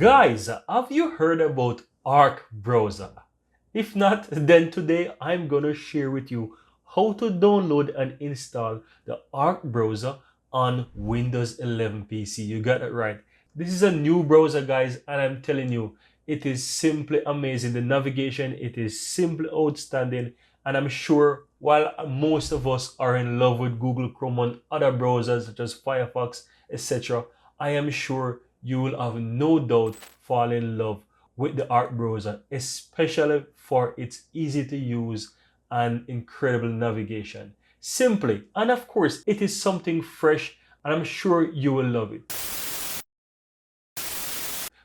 Guys, have you heard about Arc Browser? If not, then today I'm gonna share with you how to download and install the Arc Browser on Windows 11 PC. You got it right. This is a new browser, guys, and I'm telling you, it is simply amazing. The navigation, it is simply outstanding, and I'm sure while most of us are in love with Google Chrome and other browsers such as Firefox, etc., I am sure you will have no doubt fall in love with the Arc browser, especially for its easy to use and incredible navigation. Simply, and of course, it is something fresh, and I'm sure you will love it.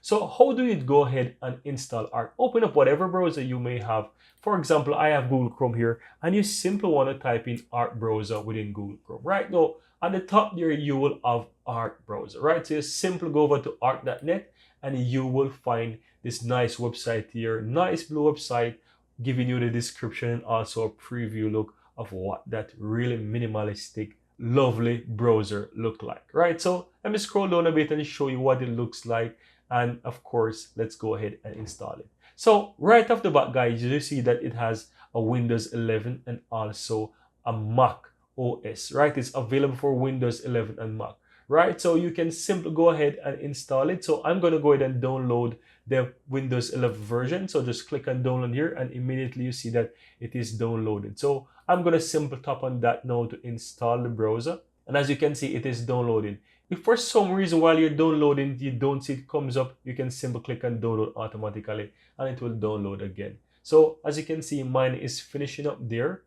So how do you go ahead and install Arc? Open up whatever browser you may have. For example, I have Google Chrome here, and you simply want to type in Arc browser within Google Chrome. Right now, at the top there, you will have Arc browser, right? So you simply go over to arc.net and you will find this nice website here, nice blue website, giving you the description and also a preview look of what that really minimalistic, lovely browser look like, right? So let me scroll down a bit and show you what it looks like. And of course, let's go ahead and install it. So right off the bat, guys, you see that it has a Windows 11 and also a Mac OS, right? It's available for Windows 11 and Mac, right? So you can simply go ahead and install it. So I'm going to go ahead and download the Windows 11 version. So just click on download here and immediately you see that it is downloaded. So I'm going to simply tap on that now to install the browser. And as you can see, it is downloading. If for some reason while you're downloading, you don't see it comes up, you can simply click on download automatically and it will download again. So as you can see, mine is finishing up there.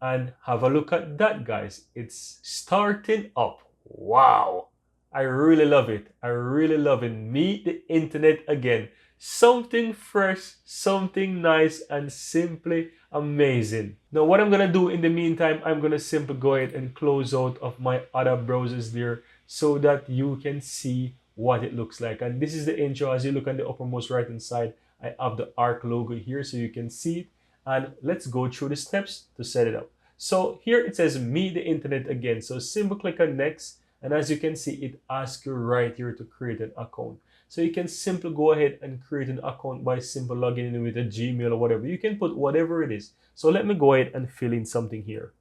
And have a look at that, guys. It's starting up. Wow. I really love it. I really love it. Meet the internet again. Something fresh, something nice, and simply amazing. Now, what I'm going to do in the meantime, I'm going to simply go ahead and close out of my other browsers there so that you can see what it looks like. And this is the intro. As you look on the uppermost right hand side, I have the Arc logo here so you can see it. And let's go through the steps to set it up. So here it says meet the internet again. So simply click on next. And as you can see, it asks you right here to create an account. So you can simply go ahead and create an account by simply logging in with a Gmail or whatever. You can put whatever it is. So let me go ahead and fill in something here.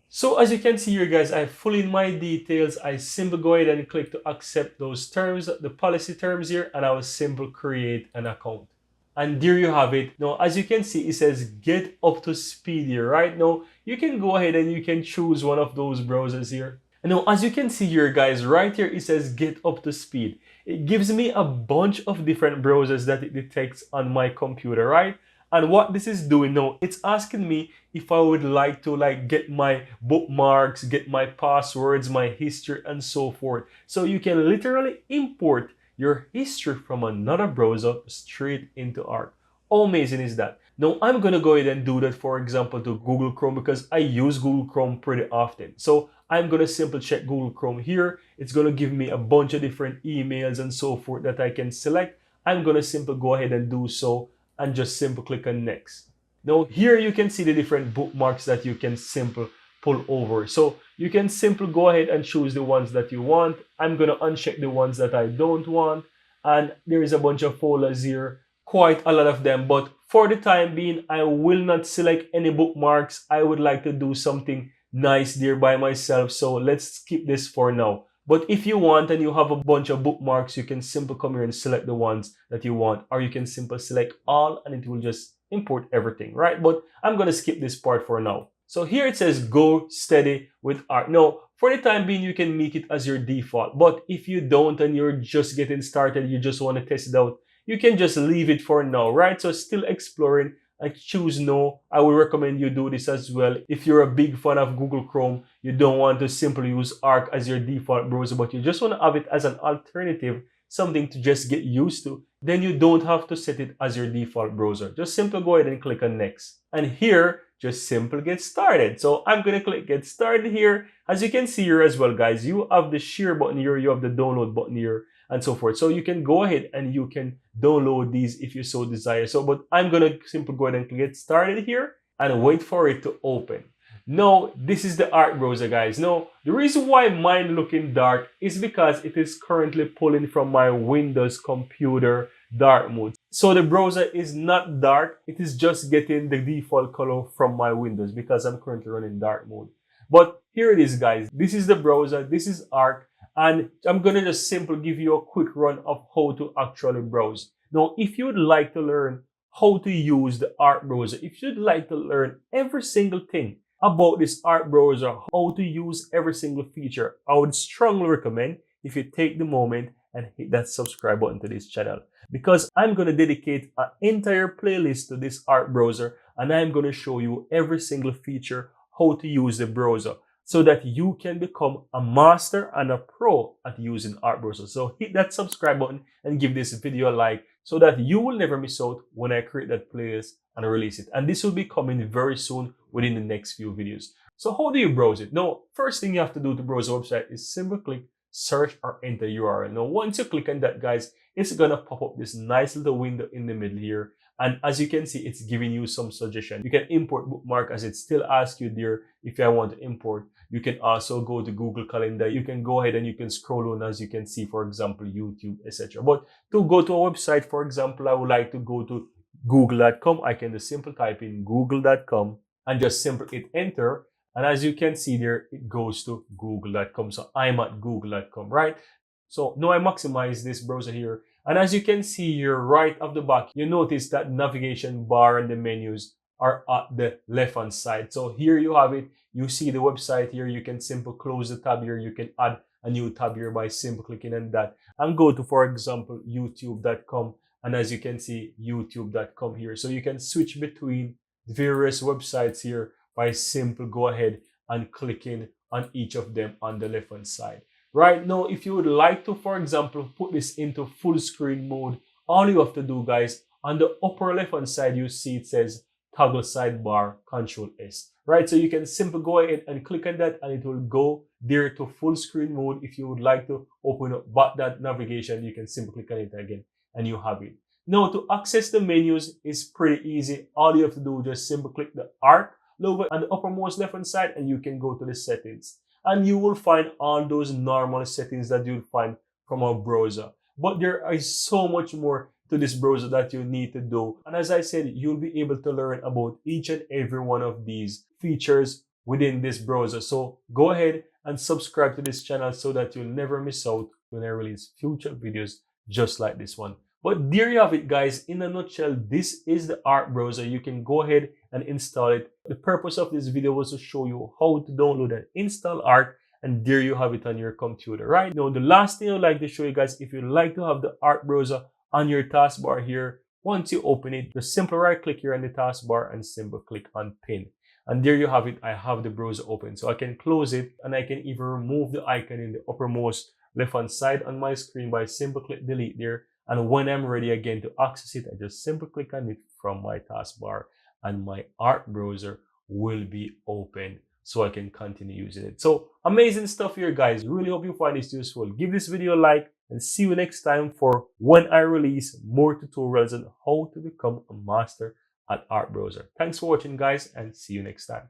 So as you can see here, guys, I fill in my details. I simply go ahead and click to accept those terms, the policy terms here, and I will simply create an account. And there you have it. Now, as you can see, it says get up to speed here. Right now, you can go ahead and you can choose one of those browsers here. And now, as you can see here, guys, right here, it says get up to speed. It gives me a bunch of different browsers that it detects on my computer, right? And what this is doing now, it's asking me if I would like to get my bookmarks, get my passwords, my history, and so forth. So you can literally import your history from another browser straight into Arc. How amazing is that? Now I'm going to go ahead and do that, for example, to Google Chrome because I use Google Chrome pretty often. So I'm going to simply check Google Chrome here. It's going to give me a bunch of different emails and so forth that I can select. I'm going to simply go ahead and do so and just simply click on next. Now here you can see the different bookmarks that you can simply pull over. So you can simply go ahead and choose the ones that you want. I'm going to uncheck the ones that I don't want. And there is a bunch of folders here, quite a lot of them. But for the time being, I will not select any bookmarks. I would like to do something nice there by myself. So let's skip this for now. But if you want and you have a bunch of bookmarks, you can simply come here and select the ones that you want. Or you can simply select all and it will just import everything, right? But I'm going to skip this part for now. So here it says go steady with Arc. Now, for the time being, you can make it as your default. But if you don't and you're just getting started, you just want to test it out, you can just leave it for now, right? So still exploring and choose no. I would recommend you do this as well. If you're a big fan of Google Chrome, you don't want to simply use Arc as your default browser, but you just want to have it as an alternative, something to just get used to, then you don't have to set it as your default browser. Just simply go ahead and click on next. And here, just simply get started. So I'm going to click get started here. As you can see here as well, guys, you have the share button here, you have the download button here, and so forth. So you can go ahead and you can download these if you so desire. So, but I'm going to simply go ahead and get started here and wait for it to open. No, this is the art browser, guys. No, the reason why mine looking dark is because it is currently pulling from my Windows computer dark mode. So the browser is not dark, it is just getting the default color from my Windows because I'm currently running dark mode. But here it is, guys. This is the browser, this is Arc, and I'm gonna just simply give you a quick run of how to actually browse. Now, if you would like to learn how to use the Arc browser, if you'd like to learn every single thing about this art browser, how to use every single feature, I would strongly recommend if you take the moment and hit that subscribe button to this channel, because I'm going to dedicate an entire playlist to this art browser, and I'm going to show you every single feature, how to use the browser, so that you can become a master and a pro at using art browser. So hit that subscribe button and give this video a like so that you will never miss out when I create that playlist and release it. And this will be coming very soon within the next few videos. So how do you browse it? Now, first thing you have to do to browse a website is simply click search or enter URL. Now, once you click on that, guys, it's gonna pop up this nice little window in the middle here. And as you can see, it's giving you some suggestion. You can import bookmark, as it still asks you there if I want to import. You can also go to Google Calendar. You can go ahead and you can scroll on, as you can see, for example, YouTube, etc. But to go to a website, for example, I would like to go to google.com. I can just simply type in google.com and just simply hit enter. And as you can see there, it goes to google.com. So I'm at google.com, right? So now I maximize this browser here. And as you can see here, right off the back, you notice that navigation bar and the menus are at the left hand side. So here you have it. You see the website here. You can simply close the tab here. You can add a new tab here by simply clicking on that and go to, for example, youtube.com. And as you can see, youtube.com here. So you can switch between various websites here by simply go ahead and clicking on each of them on the left hand side. Right now, if you would like to, for example, put this into full screen mode, all you have to do, guys, on the upper left hand side, you see it says toggle sidebar Control S. Right, so you can simply go ahead and click on that and it will go there to full screen mode. If you would like to open up but that navigation, you can simply click on it again and you have it. Now, to access the menus is pretty easy. All you have to do is just simply click the Arc logo on the uppermost left hand side and you can go to the settings. And you will find all those normal settings that you'll find from our browser. But there is so much more to this browser that you need to do. And as I said, you'll be able to learn about each and every one of these features within this browser. So go ahead and subscribe to this channel so that you'll never miss out when I release future videos just like this one. But there you have it, guys. In a nutshell, this is the Arc browser. You can go ahead and install it. The purpose of this video was to show you how to download and install Arc, and there you have it on your computer. Right now, the last thing I'd like to show you guys, if you'd like to have the Arc browser on your taskbar here, once you open it, just simply right click here on the taskbar and simply click on pin. And there you have it. I have the browser open, so I can close it and I can even remove the icon in the uppermost left hand side on my screen by simply click delete there. And when I'm ready again to access it, I just simply click on it from my taskbar and my Arc browser will be open so I can continue using it. So amazing stuff here, guys. Really hope you find this useful. Give this video a like and see you next time for when I release more tutorials on how to become a master at Arc browser. Thanks for watching, guys, and see you next time.